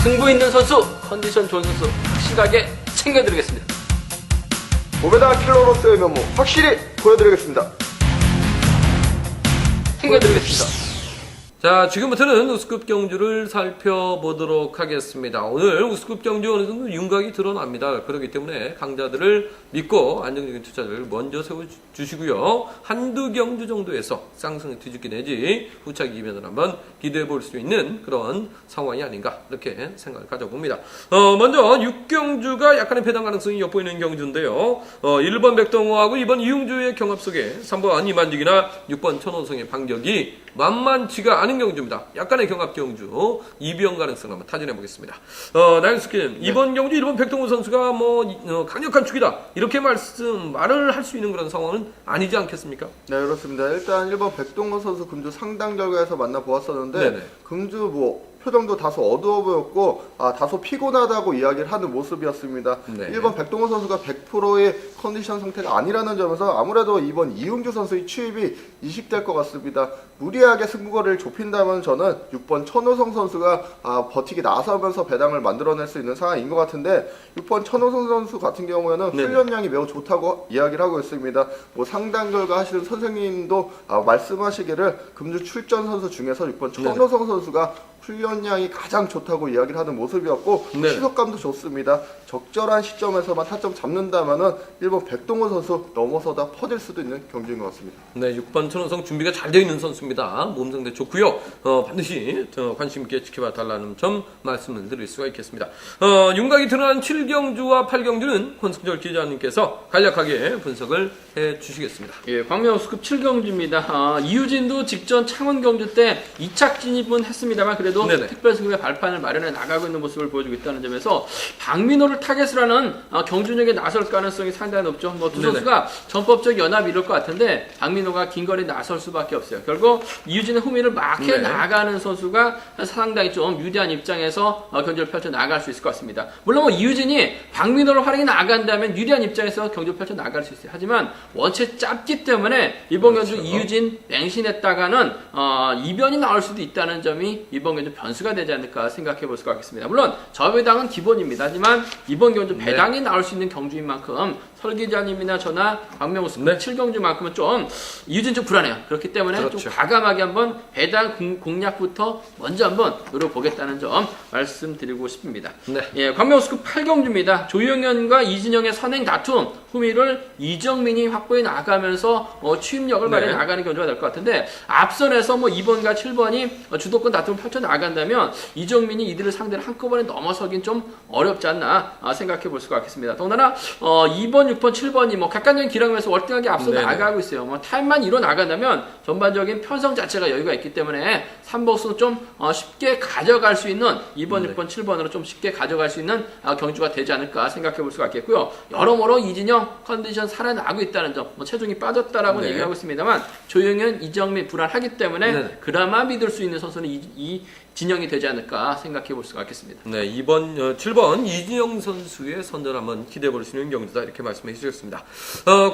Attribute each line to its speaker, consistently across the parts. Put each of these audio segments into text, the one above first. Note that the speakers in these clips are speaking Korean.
Speaker 1: 승부 있는 선수, 컨디션 좋은 선수 확실하게 챙겨드리겠습니다.
Speaker 2: 모베다 킬러로서의 면모 확실히 보여드리겠습니다.
Speaker 1: 챙겨드리겠습니다. 자, 지금부터는 우스급 경주를 살펴보도록 하겠습니다. 오늘 우스급 경주 어느 정도 윤곽이 드러납니다. 그렇기 때문에 강자들을 믿고 안정적인 투자를 먼저 세워주시고요. 한두 경주 정도에서 쌍승 뒤집기 내지 후차기 이변을 한번 기대해 볼 수 있는 그런 상황이 아닌가 이렇게 생각을 가져봅니다. 먼저 6경주가 약간의 배당 가능성이 엿보이는 경주인데요. 1번 백동호하고 2번 이용주의 경합 속에 3번 이만직이나 6번 천호성의 반격이 만만치가 않은 경주입니다. 약간의 경합 경주, 이변 가능성 한번 타진해 보겠습니다. 나윤스키는 이번 경주 1번 백동호 선수가 강력한 축이다 이렇게 말을 할 수 있는 그런 상황은 아니지 않겠습니까?
Speaker 2: 네, 그렇습니다. 일단 1번 백동원 선수 금주 상당 결과에서 만나보았었는데
Speaker 1: 네네.
Speaker 2: 금주 표정도 다소 어두워 보였고 다소 피곤하다고 이야기를 하는 모습이었습니다.
Speaker 1: 네.
Speaker 2: 1번 백동원 선수가 100%의 컨디션 상태가 아니라는 점에서 아무래도 이번 이용주 선수의 추입이 이식될 것 같습니다. 무리하게 승부거리를 좁힌다면 저는 6번 천호성 선수가 버티기 나서면서 배당을 만들어낼 수 있는 상황인 것 같은데 6번 천호성 선수 같은 경우에는
Speaker 1: 네네.
Speaker 2: 훈련량이 매우 좋다고 이야기를 하고 있습니다. 상당 결과 하시는 선생님도 말씀하시기를 금주 출전 선수 중에서 6번 천호성 선수가 훈련량이 가장 좋다고 이야기를 하는 모습이었고
Speaker 1: 네.
Speaker 2: 시속감도 좋습니다. 적절한 시점에서만 타점 잡는다면은 1번 백동원 선수 넘어서다 퍼질 수도 있는 경기인 것 같습니다.
Speaker 1: 네, 6번 천호성 준비가 잘 되어 있는 선수입니다. 몸 상태 좋고요. 반드시 관심 있게 지켜봐 달라는 점 말씀을 드릴 수가 있겠습니다. 윤곽이 드러난 7경주와 8경주는 권승철 기자님께서 간략하게 분석을 해 주시겠습니다.
Speaker 3: 예, 광명우스급 7경주입니다. 이유진도 직전 창원 경주 때 2착 진입은 했습니다만 그래도
Speaker 1: 네네.
Speaker 3: 특별승부의 발판을 마련해 나가고 있는 모습을 보여주고 있다는 점에서 박민호를 타겟으로 하는 경주력에 나설 가능성이 상당히 높죠. 두
Speaker 1: 네네.
Speaker 3: 선수가 전법적 연합이 이룰 것 같은데 박민호가 긴 거리 나설 수밖에 없어요. 결국 이유진의 후미를 막 해
Speaker 1: 네.
Speaker 3: 나가는 선수가 상당히 좀 유리한 입장에서 경주를 펼쳐 나갈 수 있을 것 같습니다. 물론 이유진이 박민호를 활용해 나간다면 유리한 입장에서 경주를 펼쳐 나갈 수 있어요. 하지만 원체 짧기 때문에 이번
Speaker 1: 그렇죠.
Speaker 3: 경주 이유진 맹신했다가는 이변이 나올 수도 있다는 점이 이번 경주 변수가 되지 않을까 생각해 볼 수가 있겠습니다. 물론 저배당은 기본입니다. 하지만 이번 경주
Speaker 1: 네.
Speaker 3: 배당이 나올 수 있는 경주인 만큼 설 기자님이나 저나 박명우스
Speaker 1: 네.
Speaker 3: 7경주만큼은 좀 이유진 좀 불안해요. 그렇기 때문에
Speaker 1: 그렇죠.
Speaker 3: 좀 과감하게 한번 배당 공략부터 먼저 한번 노려보겠다는 점 말씀드리고 싶습니다.
Speaker 1: 네.
Speaker 3: 예, 광명우스급 8경주입니다. 조영현과 이진영의 선행 다툼 후미를 이정민이 확보해 나가면서 취임력을 발휘해
Speaker 1: 네.
Speaker 3: 나가는 경주가 될 것 같은데 앞선에서 2번과 7번이 주도권 다툼을 펼쳐 나간다면 이정민이 이들을 상대로 한꺼번에 넘어서긴 좀 어렵지 않나 생각해 볼 수가 있겠습니다. 더군다나 2번, 6번, 7번이 객관적인 기량에서 월등하게 앞서
Speaker 1: 네네.
Speaker 3: 나가고 있어요. 타임만 이뤄 나간다면 전반적인 편성 자체가 여유가 있기 때문에 3복수 좀 쉽게 가져갈 수 있는 2번,
Speaker 1: 네.
Speaker 3: 6번, 7번으로 좀 쉽게 가져갈 수 있는 경주가 되지 않을까 생각해 볼 수가 있겠고요. 여러모로 이진영 컨디션 살아나고 있다는 점, 체중이 빠졌다라고
Speaker 1: 네.
Speaker 3: 얘기하고 있습니다만 조영현, 이정민 불안하기 때문에
Speaker 1: 네.
Speaker 3: 그나마 믿을 수 있는 선수는 이 진영이 되지 않을까 생각해 볼 수가 있겠습니다.
Speaker 1: 네, 7번 이진영 선수의 선전 한번 기대해 볼 수 있는 경주다 이렇게 말씀해 주셨습니다.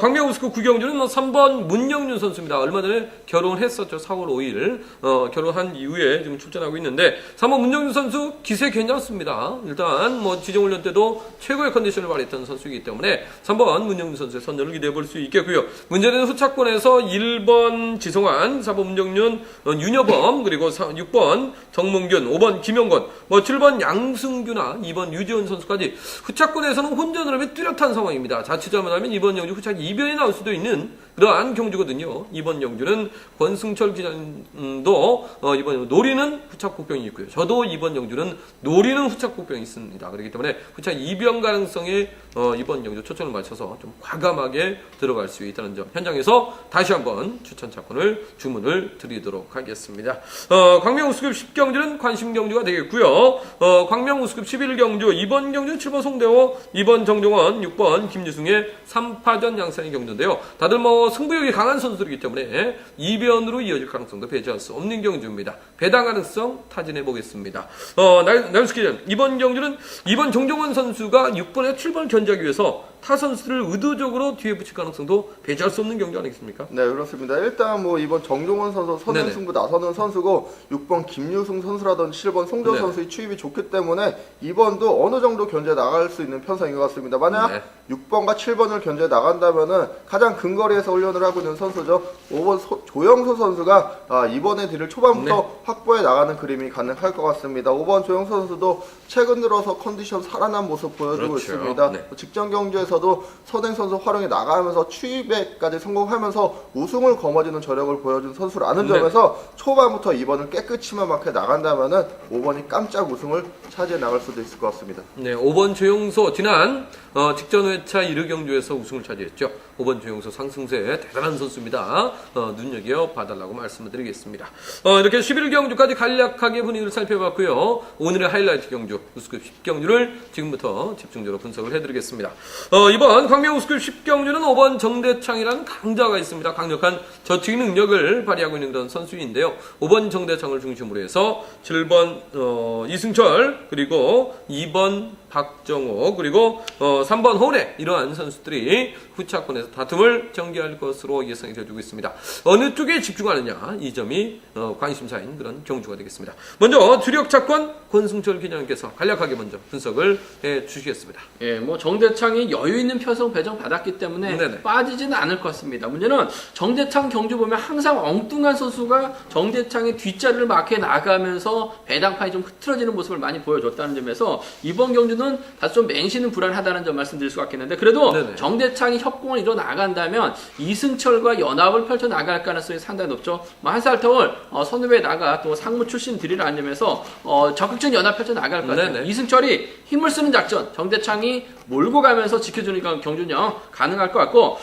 Speaker 1: 광명우스급 9경주는 3번 문영윤 선수입니다. 얼마 전에 결혼했었죠. 4월 5일 결혼한 이후에 지금 출전하고 있는데 3번 문영윤 선수 기세 괜찮습니다. 일단 지정훈련 때도 최고의 컨디션을 발휘했던 선수이기 때문에 3번 문영윤 선수의 선전을 기대해 볼 수 있겠고요. 문제는 후차권에서 1번 지성환, 4번 문영윤, 윤여범 그리고 6번 정문균, 5번 김영건, 7번 양승규나 2번 유지원 선수까지 후차권에서는 혼전을 하면 뚜렷한 상황입니다. 자칫 잘못하면 이번 경주 후차기 이변이 나올 수도 있는 그러한 경주거든요. 이번 경주는 권승철 기자님도 이번 노리는 후차국병이 있고요. 저도 이번 경주는 노리는 후차국병이 있습니다. 그렇기 때문에 후차 이변 가능성에 이번 경주 초점을 맞춰서 좀 과감하게 들어갈 수 있다는 점 현장에서 다시 한번 추천 차권을 주문을 드리도록 하겠습니다. 광명우스급 10경주는 관심 경주가 되겠고요. 광명우스급 11경주 이번 경주는 7번 송대호, 2번 정종원, 6번 김유승의 3파전 양상의 경주인데요. 다들 승부욕이 강한 선수들이기 때문에 이변으로 이어질 가능성도 배제할 수 없는 경주입니다. 배당 가능성 타진해 보겠습니다. 나윤스키는 이번 경주는 2번 정종원 선수가 6번에 7번을 견제하기 위해서 타 선수들을 의도적으로 뒤에 붙일 가능성도 배제할 수 없는 경기 아니겠습니까?
Speaker 2: 네, 그렇습니다. 일단 뭐 이번 정종원 선수 선행
Speaker 1: 네네.
Speaker 2: 승부 나서는 선수고 6번 김유승 선수라든지 7번 송정
Speaker 1: 네네.
Speaker 2: 선수의 추입이 좋기 때문에 이번도 어느 정도 견제 나갈 수 있는 편성인 것 같습니다. 만약
Speaker 1: 네.
Speaker 2: 6번과 7번을 견제 나간다면은 가장 근거리에서 훈련을 하고 있는 선수죠. 5번 조영수 선수가 이번에 딜을 초반부터
Speaker 1: 네.
Speaker 2: 확보해 나가는 그림이 가능할 것 같습니다. 5번 조영수 선수도 최근 들어서 컨디션 살아난 모습 보여주고
Speaker 1: 그렇죠.
Speaker 2: 있습니다.
Speaker 1: 네.
Speaker 2: 직전 경기에서도 선행 선수 활용에 나가면서 추입에까지 성공하면서 우승을 거머쥐는 저력을 보여준 선수라는
Speaker 1: 네.
Speaker 2: 점에서 초반부터 2번을 깨끗이만 막혀 나간다면은 5번이 깜짝 우승을 차지해 나갈 수도 있을 것 같습니다.
Speaker 1: 네, 5번 조영소 지난 직전 회차 1위 경주에서 우승을 차지했죠. 5번 조영소 상승세 대단한 선수입니다. 눈여겨 봐달라고 말씀을 드리겠습니다. 이렇게 11경주까지 간략하게 분위기를 살펴봤고요. 오늘의 하이라이트 경주 우스급 10경주를 지금부터 집중적으로 분석을 해드리겠습니다. 이번 광명 우스급 10경주는 5번 정대창이라는 강자가 있습니다. 강력한 저치기 능력을 발휘하고 있는 그런 선수인데요. 5번 정대창을 중심으로 해서 7번 이승철 그리고 2번 박정호 그리고 3번 호래 이러한 선수들이 후차권에서 다툼을 전개할 것으로 예상이 되어지고 있습니다. 어느 쪽에 집중하느냐 이 점이 관심사인 그런 경주가 되겠습니다. 먼저 주력 차권 권승철 기자님께서 간략하게 먼저 분석을 해주시겠습니다.
Speaker 3: 예, 뭐 정대창이 여유 있는 편성 배정 받았기 때문에
Speaker 1: 네네.
Speaker 3: 빠지지는 않을 것 같습니다. 문제는 정대창 경주 보면 항상 엉뚱한 선수가 정대창의 뒷자리를 막해 나가면서 배당판이 좀 흐트러지는 모습을 많이 보여줬다는 점에서 이번 경주는 다소 좀 맹신은 불안하다는 점 말씀드릴 수가 있겠는데 그래도
Speaker 1: 네네.
Speaker 3: 정대창이 협공을 이뤄 나간다면 이승철과 연합을 펼쳐 나갈 가능성이 상당히 높죠. 뭐 한살터울 선후배 나가 또 상무 출신 들이라는 점에서 적극적인 연합 펼쳐 나갈 것 같아요.
Speaker 1: 네네.
Speaker 3: 이승철이 힘을 쓰는 작전, 정대창이 몰고 가면서 지켜주는 경주는 가능할 것 같고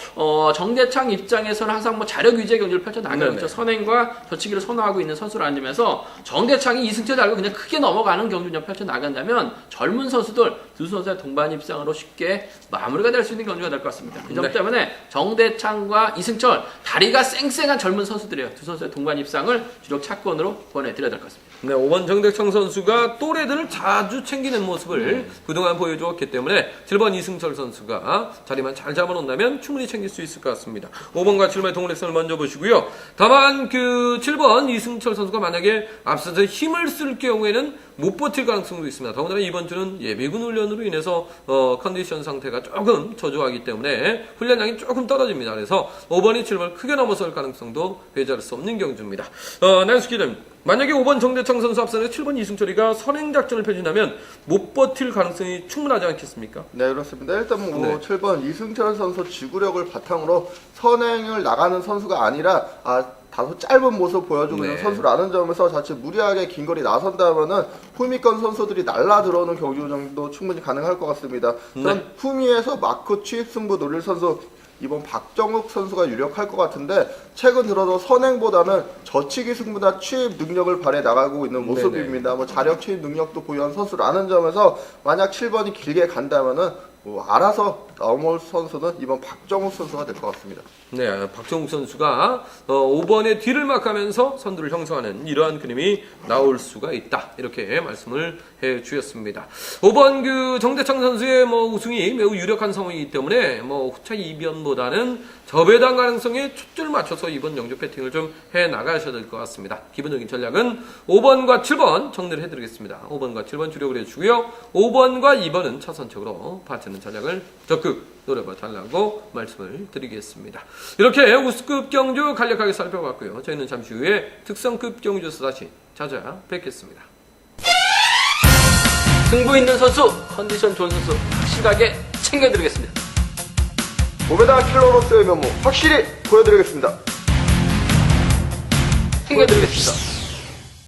Speaker 3: 정대창 입장에서는 항상 뭐 자력 위주의 경주를 펼쳐 나가고
Speaker 1: 네네.
Speaker 3: 있죠. 선행과 저치기를 선호하고 있는 선수라는 점에서 정대창이 이승철 달고 그냥 크게 넘어가는 경주를 펼쳐 나간다면 젊은 선수들 두 선수의 동반 입상으로 쉽게 마무리가 될 수 있는 경주가 될 것 같습니다. 그 점
Speaker 1: 네.
Speaker 3: 때문에 정대창과 이승철 다리가 쌩쌩한 젊은 선수들이에요. 두 선수의 동반 입상을 주력 차권으로 보내드려야 될 것 같습니다.
Speaker 1: 네, 5번 정대창 선수가 또래들을 자주 챙기는 모습을 그동안 보여주었기 때문에 7번 이승철 선수가 자리만 잘 잡아놓는다면 충분히 챙길 수 있을 것 같습니다. 5번과 7번의 동력선을 먼저 보시고요. 다만 그 7번 이승철 선수가 만약에 앞서서 힘을 쓸 경우에는 못 버틸 가능성도 있습니다. 더군다나 이번 주는 예비군 훈련으로 인해서 컨디션 상태가 조금 저조하기 때문에 훈련량이 조금 떨어집니다. 그래서 5번이 7번을 크게 넘어설 가능성도 배제할 수 없는 경주입니다. 나연수 기자님, 만약에 5번 정대창 선수 앞서는 7번 이승철이가 선행작전을 펼친다면 못 버틸 가능성이 충분하지 않겠습니까?
Speaker 2: 네, 그렇습니다. 일단 뭐
Speaker 1: 네.
Speaker 2: 7번 이승철 선수 지구력을 바탕으로 선행을 나가는 선수가 아니라 다소 짧은 모습 보여주고 있는
Speaker 1: 네.
Speaker 2: 선수라는 점에서 자칫 무리하게 긴 거리 나선다면은 후미권 선수들이 날라 들어오는 경주 정도 충분히 가능할 것 같습니다. 전 후미에서 마크 취입 승부 노릴 선수 이번 박정욱 선수가 유력할 것 같은데 최근 들어서 선행보다는 저치기 승부나 취입 능력을 발휘해 나가고 있는 모습입니다. 뭐 자력 취입 능력도 보유한 선수라는 점에서 만약 7번이 길게 간다면은 뭐 알아서 넘어올 선수는 이번 박정욱 선수가 될 것 같습니다.
Speaker 1: 네, 박정욱 선수가 5번의 뒤를 막으면서 선두를 형성하는 이러한 그림이 나올 수가 있다. 이렇게 말씀을 해 주셨습니다. 5번 그 정대창 선수의 뭐 우승이 매우 유력한 상황이기 때문에 뭐 후차 이변보다는 저배당 가능성에 초점을 맞춰서 이번 영조 배팅을 좀 해 나가셔야 될 것 같습니다. 기본적인 전략은 5번과 7번 정리를 해드리겠습니다. 5번과 7번 주력을 해주고요. 5번과 2번은 차선적으로 받치는 전략을 적극 노려봐 달라고 말씀을 드리겠습니다. 이렇게 우수급 경주 간략하게 살펴봤고요. 저희는 잠시 후에 특성급 경주에서 다시 찾아뵙겠습니다.
Speaker 3: 승부 있는 선수, 컨디션 좋은 선수 확실하게 챙겨드리겠습니다.
Speaker 2: 고배당 킬러로서의 면모 확실히 보여드리겠습니다.
Speaker 3: 챙겨드리겠습니다.